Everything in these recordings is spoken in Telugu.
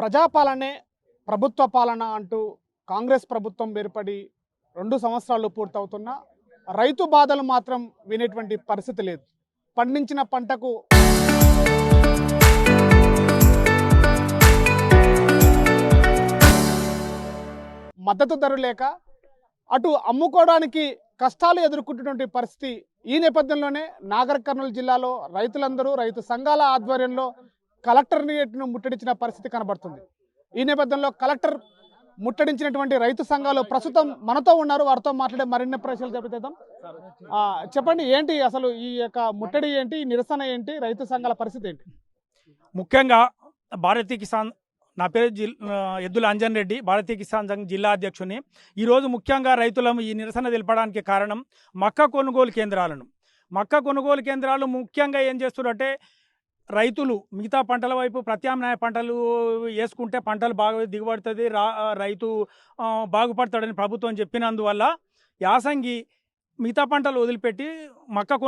ప్రజాపాలనే ప్రభుత్వ పాలన అంటూ కాంగ్రెస్ ప్రభుత్వం ఏర్పడి 2 సంవత్సరాలు పూర్తవుతున్నా రైతు బాధలు మాత్రం వినేటువంటి పరిస్థితి లేదు. పండించిన పంటకు మద్దతు ధర లేక అటు అమ్ముకోవడానికి కష్టాలు ఎదుర్కొంటున్నటువంటి పరిస్థితి. ఈ నేపథ్యంలోనే నాగర్ కర్నూలు జిల్లాలో రైతులందరూ రైతు సంఘాల ఆధ్వర్యంలో కలెక్టర్ను ముట్టడించిన పరిస్థితి కనబడుతుంది. ఈ నేపథ్యంలో కలెక్టర్ ముట్టడించినటువంటి రైతు సంఘాలు ప్రస్తుతం మనతో ఉన్నారు. వారితో మాట్లాడే మరిన్ని ప్రశ్నలు చెబుతాం. చెప్పండి, ఏంటి అసలు ఈ యొక్క ముట్టడి ఏంటి, ఈ నిరసన ఏంటి, రైతు సంఘాల పరిస్థితి ఏంటి? ముఖ్యంగా భారతీయ కిసాన్, నా పేరు ఎద్దుల అంజన్ రెడ్డి, భారతీయ కిసాన్ సంఘ్ జిల్లా అధ్యక్షుని. ఈరోజు ముఖ్యంగా రైతులను ఈ నిరసన తెలపడానికి కారణం మక్క కొనుగోలు కేంద్రాలు ముఖ్యంగా ఏం చేస్తున్నారంటే, రైతులు మిగతా పంటల వైపు ప్రత్యామ్నాయ పంటలు వేసుకుంటే పంటలు బాగా దిగుబడుతుంది, రైతు బాగుపడతాడని ప్రభుత్వం చెప్పినందువల్ల యాసంగి మిగతా పంటలు వదిలిపెట్టి మక్క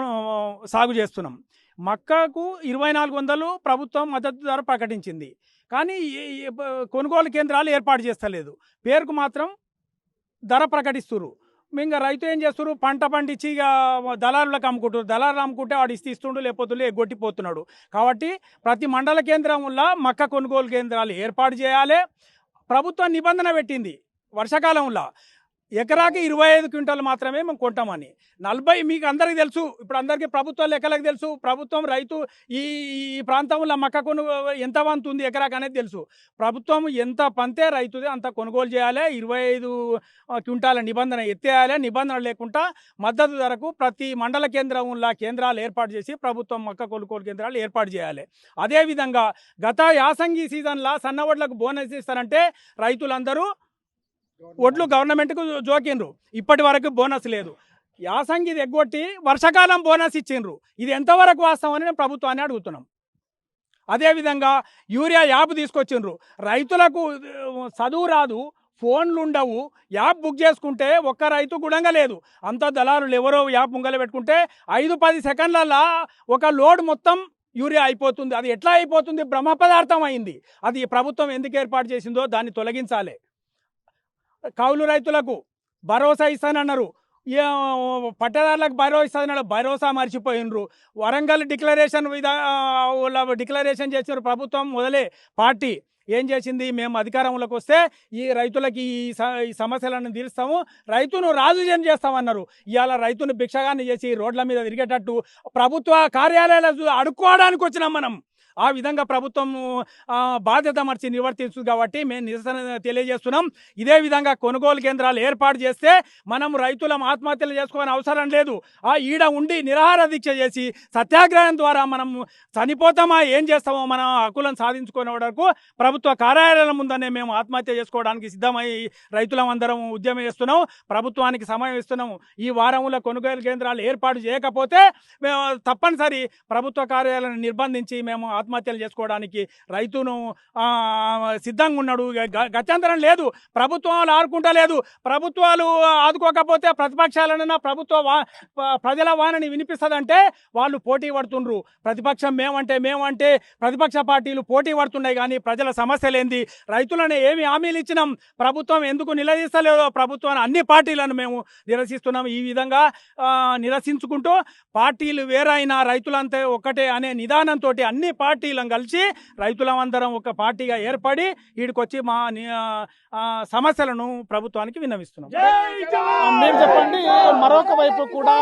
సాగు చేస్తున్నాం. మక్కకు 2400 ప్రభుత్వం మద్దతు ధర ప్రకటించింది. కానీ కొనుగోలు కేంద్రాలు ఏర్పాటు చేస్తలేదు, పేరుకు మాత్రం ధర ప్రకటిస్తున్నారు. ఇంకా రైతు ఏం చేస్తారు, పంట పండించి ఇక దళారులకు అమ్ముకుంటారు. దళారులు అమ్ముకుంటే వాడు ఇస్తుండు, లేకపోతే ఎగ్గొట్టిపోతున్నాడు. కాబట్టి ప్రతి మండల కేంద్రంలో మక్క కొనుగోలు కేంద్రాలు ఏర్పాటు చేయాలి. ప్రభుత్వం నిబంధన పెట్టింది వర్షాకాలంలో ఎకరాకి 25 క్వింటాలు మాత్రమే మేము కొంటామని. 40 మీకు అందరికీ తెలుసు, ఇప్పుడు అందరికీ ప్రభుత్వ లెక్కలకు తెలుసు. ప్రభుత్వం రైతు ఈ ప్రాంతంలో మక్క కొనుగోలు ఎంత వంతుంది ఎకరాకి అనేది తెలుసు. ప్రభుత్వం ఎంత పంతే రైతుదే అంత కొనుగోలు చేయాలి. 25 క్వింటాల నిబంధన ఎత్తేయాలి. నిబంధన లేకుండా మద్దతు ధరకు ప్రతి మండల కేంద్రాలు ఏర్పాటు చేసి ప్రభుత్వం మక్క కొనుగోలు కేంద్రాలు ఏర్పాటు చేయాలి. అదేవిధంగా గత యాసంగి సీజన్లో సన్నవడ్లకు బోనస్ ఇస్తారంటే రైతులందరూ ఒడ్లు గవర్నమెంట్కు జోకిండ్రు. ఇప్పటి వరకు బోనస్ లేదు. యాసంగి ఎగ్గొట్టి వర్షాకాలం బోనస్ ఇచ్చిండ్రు. ఇది ఎంతవరకు వాస్తవం అని ప్రభుత్వాన్ని అడుగుతున్నాం. అదేవిధంగా యూరియా యాప్ తీసుకొచ్చిండ్రు. రైతులకు చదువు రాదు, ఫోన్లు ఉండవు, యాప్ బుక్ చేసుకుంటే ఒక్క రైతు గుడంగా లేదు. అంత దళారులు ఎవరో యాప్ ముంగల పెట్టుకుంటే 5-10 సెకండ్లలో ఒక లోడ్ మొత్తం యూరియా అయిపోతుంది. అది ఎట్లా అయిపోతుంది? బ్రహ్మ పదార్థం అయింది. అది ప్రభుత్వం ఎందుకు ఏర్పాటు చేసిందో దాన్ని తొలగించాలి. కౌలు రైతులకు భరోసా ఇస్తానన్నారు, పట్టదారులకు భరోసా ఇస్తానన్నారు. భరోసా మర్చిపోయినరు. వరంగల్ డిక్లరేషన్ చేసిన ప్రభుత్వం మొదలే పార్టీ ఏం చేసింది, మేము అధికారంలోకి వస్తే ఈ రైతులకి ఈ సమస్యలను తీరుస్తాము, రైతును రాజుజం చేస్తామన్నారు. ఇవాళ రైతును భిక్షగాన్ని చేసి రోడ్ల మీద తిరిగేటట్టు ప్రభుత్వ కార్యాలయాలు అడుక్కోవడానికి వచ్చినాం మనం. ఆ విధంగా ప్రభుత్వం బాధ్యత మర్చి నిర్వర్తిస్తుంది. కాబట్టి మేము నిరసన తెలియజేస్తున్నాం. ఇదే విధంగా కొనుగోలు కేంద్రాలు ఏర్పాటు చేస్తే మనం రైతులం ఆత్మహత్యలు చేసుకోవాలని అవసరం లేదు. ఈడ ఉండి నిరాహార దీక్ష చేసి సత్యాగ్రహం ద్వారా మనం చనిపోతామా ఏం చేస్తామో మన హక్కులను సాధించుకునే వరకు ప్రభుత్వ కార్యాలయాల ముందనే మేము ఆత్మహత్య చేసుకోవడానికి సిద్ధమై రైతులం అందరం ఉద్యమం చేస్తున్నాం. ప్రభుత్వానికి సమయం ఇస్తున్నాము. ఈ వారంలో కొనుగోలు కేంద్రాలు ఏర్పాటు చేయకపోతే తప్పనిసరి ప్రభుత్వ కార్యాలయాలను నిర్బంధించి మేము ఆత్మహత్యలు చేసుకోవడానికి రైతును సిద్ధంగా ఉన్నాడు. గత్యంతరం లేదు. ప్రభుత్వాలు ఆడుకుంటలేదు. ప్రభుత్వాలు ఆదుకోకపోతే ప్రతిపక్షాలనైనా ప్రజల వాణిని వినిపిస్తుందంటే వాళ్ళు పోటీ పడుతుండ్రు. ప్రతిపక్షం మేమంటే ప్రతిపక్ష పార్టీలు పోటీ పడుతున్నాయి. కానీ ప్రజల సమస్యలేంది, రైతులను ఏమి హామీలు ఇచ్చినాం, ప్రభుత్వం ఎందుకు నిలదీస్తలేదో ప్రభుత్వాన్ని అన్ని పార్టీలను మేము నిరసిస్తున్నాం. ఈ విధంగా నిరసించుకుంటూ పార్టీలు వేరైనా రైతులంతా ఒక్కటే అనే నిదానంతో అన్ని పార్టీలను కలిసి రైతులందరం ఒక పార్టీగా ఏర్పడి వీడికొచ్చి మా సమస్యలను ప్రభుత్వానికి విన్నవిస్తున్నాం. మీరు చెప్పండి, మరొక వైపు కూడా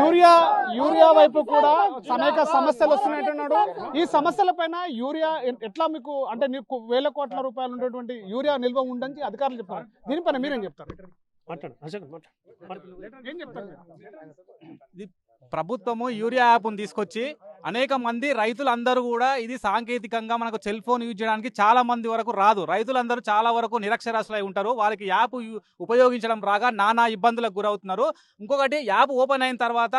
యూరియా వైపు కూడా అనేక సమస్యలు వస్తున్నాయంటున్నాడు. ఈ సమస్యల పైన యూరియా ఎట్లా మీకు అంటే నీకు 1000 కోట్ల రూపాయలు ఉన్నటువంటి యూరియా నిల్వ ఉందని అధికారులు చెప్తారు. దీనిపైన మీరేం చెప్తారు? ఏం చెప్తారు? ప్రభుత్వము యూరియా యాప్ను తీసుకొచ్చి అనేక మంది రైతులందరూ కూడా ఇది సాంకేతికంగా మనకు సెల్ ఫోన్ యూజ్ చేయడానికి చాలా మంది వరకు రాదు. రైతులందరూ చాలా వరకు నిరక్షరాస్యులై ఉంటారు. వాళ్ళకి యాప్ ఉపయోగించడం రాగా నానా ఇబ్బందులకు గురవుతున్నారు. ఇంకొకటి, యాప్ ఓపెన్ అయిన తర్వాత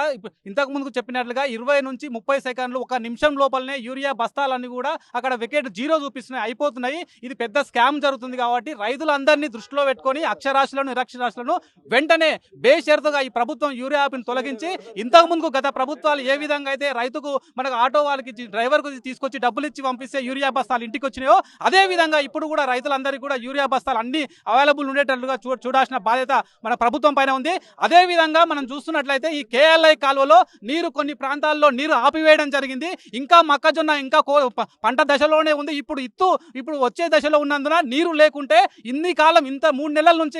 ఇంతకు ముందుకు చెప్పినట్లుగా 20 నుంచి 30 సెకండ్లు, 1 నిమిషం లోపలనే యూరియా బస్తాలన్నీ కూడా అక్కడ వికెట్ 0 చూపిస్తున్నాయి, అయిపోతున్నాయి. ఇది పెద్ద స్కామ్ జరుగుతుంది. కాబట్టి రైతులందరినీ దృష్టిలో పెట్టుకొని అక్షరాస్యులను నిరక్షరాస్యులను వెంటనే బేషరతుగా ఈ ప్రభుత్వం యూరియా యాప్ని తొలగించి ఇంతకు ముందుకు గత ప్రభుత్వాలు ఏ విధంగా అయితే రైతుకు మనకు ఆటో వాళ్ళకి డ్రైవర్కు తీసుకొచ్చి డబ్బులు ఇచ్చి పంపిస్తే యూరియా బస్తాలు ఇంటికి వచ్చినాయో అదే విధంగా ఇప్పుడు కూడా రైతులందరికీ కూడా యూరియా బస్తాలు అన్ని అవైలబుల్ ఉండేటట్లుగా చూడాల్సిన బాధ్యత మన ప్రభుత్వం పైన ఉంది. అదే విధంగా మనం చూస్తున్నట్లయితే ఈ కేఎల్ఐ కాలువలో నీరు కొన్ని ప్రాంతాల్లో నీరు ఆపివేయడం జరిగింది. ఇంకా మొక్కజొన్న ఇంకా పంట దశలోనే ఉంది. ఇప్పుడు వచ్చే దశలో ఉన్నందున నీరు లేకుంటే ఇన్ని కాలం ఇంత 3 నెలల నుంచి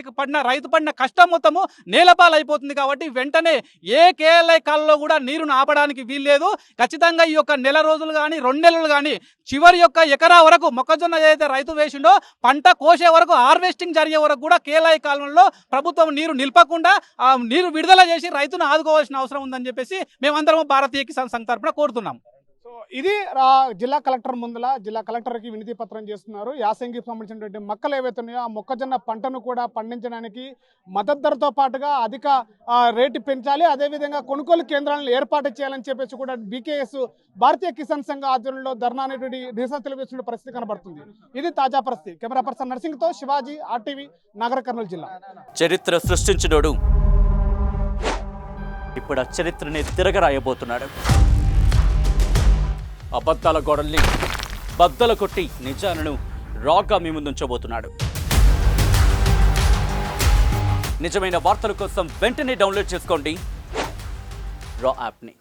రైతు పడిన కష్టం మొత్తము నేలపాలు అయిపోతుంది. కాబట్టి వెంటనే ఏ కేఎల్ఐ కాలువలో కూడా నీరును ఆపడానికి వీల్లేదు. ఖచ్చితంగా ఈ యొక్క నెల రోజులు కానీ 2 నెలలు కానీ చివరి యొక్క ఎకరా వరకు మొక్కజొన్న ఏదైతే రైతు వేసిండో పంట కోసే వరకు హార్వెస్టింగ్ జరిగే వరకు కూడా కేఎల్ఐ కాలంలో ప్రభుత్వం నీరు నిలపకుండా ఆ నీరు విడుదల చేసి రైతును ఆదుకోవాల్సిన అవసరం ఉందని చెప్పేసి మేమందరం భారతీయ కిసాన్ సంఘ్ తరపున కోరుతున్నాం. సో ఇది జిల్లా కలెక్టర్ ముందల జిల్లా కలెక్టర్కి వినతి పత్రం చేస్తున్నారు. యాసంగికి సంబంధించినటువంటి మొక్కలు ఏవైతే ఉన్నాయో ఆ మొక్కజొన్న పంటను కూడా పండించడానికి మద్దతు ధరతో పాటుగా అధిక రేటు పెంచాలి, అదేవిధంగా కొనుగోలు కేంద్రాలను ఏర్పాటు చేయాలని చెప్పేసి కూడా బీకేఎస్ భారతీయ కిసాన్ సంఘ ఆధ్వర్యంలో ధర్నా అనేటువంటి నిరసన తెలియజేస్తున్న పరిస్థితి కనబడుతుంది. ఇది తాజా పరిస్థితి. కెమెరా పర్సన్ నర్సింగ్తో శివాజీ, ఆర్టీవీ, నాగర్ కర్నూలు జిల్లా. చరిత్ర సృష్టించినోడు ఇప్పుడు ఆ చరిత్రని తిరగరాయబోతున్నాడు. అబద్ధాల గోడల్ని బద్దలు కొట్టి నిజాలను రాగా మీ ముందుంచబోతున్నాడు. నిజమైన వార్తల కోసం వెంటనే డౌన్లోడ్ చేసుకోండి రా యాప్ని.